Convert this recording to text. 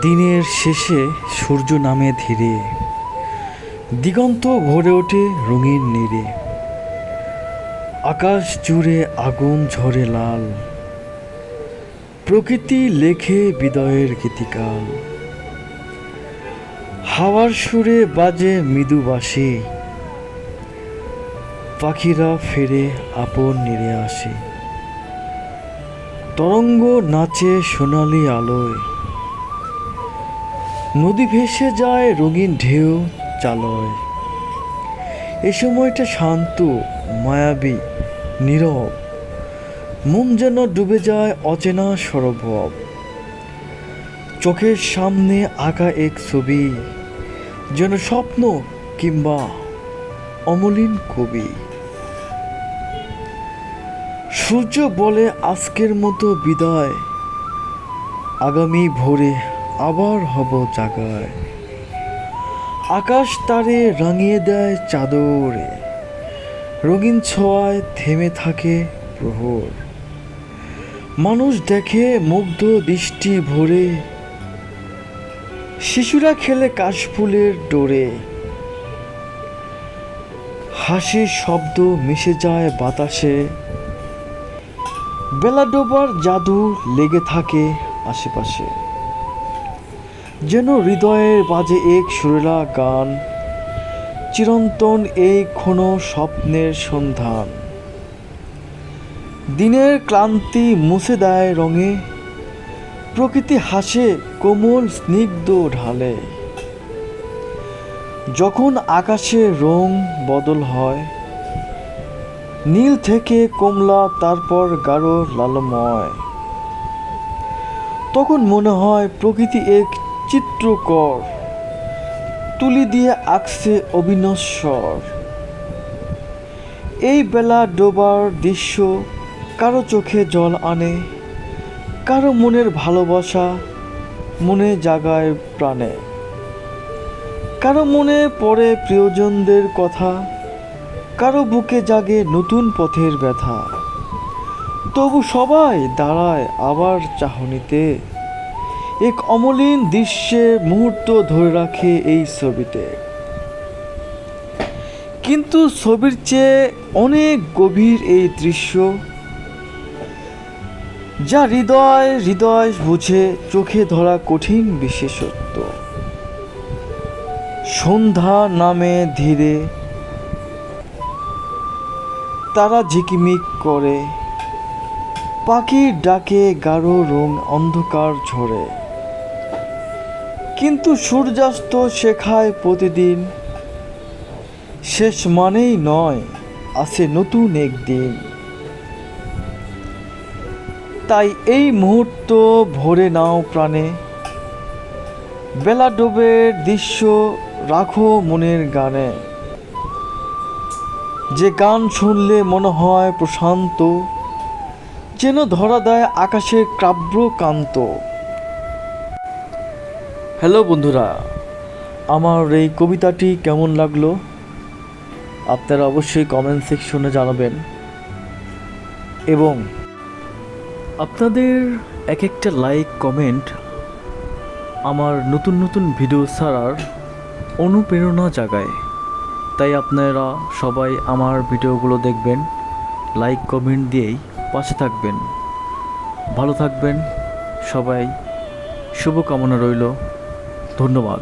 দিনের শেষে সূর্য নামে ধীরে, দিগন্ত ভরে ওঠে রঙিন নীড়ে। আকাশ জুড়ে আগুন ঝরে লাল, প্রকৃতি লেখে বিদায়ের গীতিকাল। হাওয়ার সুরে বাজে মৃদু বাঁশি, পাখিরা ফেরে আপন নিরে আসে। তরঙ্গ নাচে সোনালি আলোয়, নদী ভেসে যায় রঙিন ঢেউ চালয়। এ সময়টা শান্ত, মায়াবী, নীরব, মন যেন ডুবে যায় অচেনা সরবব। চোখের সামনে আঁকা এক ছবি, যেন স্বপ্ন কিংবা অমলিন কবি। সূর্য বলে আজকের মতো বিদায়, আগামী ভোরে আবার হব জাগায়। আকাশ তারে রাঙিয়ে দেয় চাদরে, রঙিন ছোঁয়ায় থেমে থাকে প্রহর। মানুষ দেখে মুগ্ধ দৃষ্টি ভরে, শিশুরা খেলে কাশফুলের ডোরে। হাসির শব্দ মিশে যায় বাতাসে, বেলা ডোবার জাদু লেগে থাকে আশেপাশে। যেন হৃদয়ের বাজে এক সুরেলা গান, চিরন্তন এই ক্ষণ স্বপ্নের সন্ধান। দিনের ক্লান্তি মুছে দেয় রঙে, প্রকৃতি হাসে কোমল স্নিগ্ধ ঢালে। যখন আকাশের রং বদল হয়, নীল থেকে কমলা তারপর গাঢ় লালময়, তখন মনে হয় প্রকৃতি এক চিত্রকর, তুলি দিয়ে আঁকছে অবিনশ্বর। এই বেলা ডোবার দৃশ্য কারো চোখে জল আনে, কারো মনের ভালোবাসা মনে জাগায় প্রাণে। কারো মনে পড়ে প্রিয়জনদের কথা, কারো বুকে জাগে নতুন পথের ব্যথা। তবু সবাই দাঁড়ায় আবার চাহনিতে, এক অমলিন দৃশ্যের মুহূর্ত ধরে রাখে এই ছবিতে। কিন্তু ছবির চেয়ে অনেক গভীর এই দৃশ্য, যা হৃদয় হৃদয় বুঝে চোখে ধরা কঠিন বিশেষত্ব। সন্ধ্যা নামে ধীরে, তারা ঝিকিমিক করে, পাখির ডাকে গাঢ় রং অন্ধকার ঝরে। কিন্তু সূর্যাস্ত শেখায় প্রতিদিন, শেষ মানেই নয়, আছে নতুন একদিন। তাই এই মুহূর্ত ভরে নাও প্রাণে, বেলা ডোবের দৃশ্য রাখো মনের গানে। যে গান শুনলে মনে হয় প্রশান্ত, যেন ধরা দেয় আকাশের কাব্যকান্ত। হ্যালো বন্ধুরা, আমার এই কবিতাটি কেমন লাগলো আপনারা অবশ্যই কমেন্ট সেকশনে জানাবেন। এবং আপনাদের এক একটা লাইক কমেন্ট আমার নতুন নতুন ভিডিও ছাড়ার অনুপ্রেরণা জাগায়। তাই আপনারা সবাই আমার ভিডিওগুলো দেখবেন, লাইক কমেন্ট দিয়েই পাশে থাকবেন। ভালো থাকবেন সবাই, শুভকামনা রইল। ধন্যবাদ।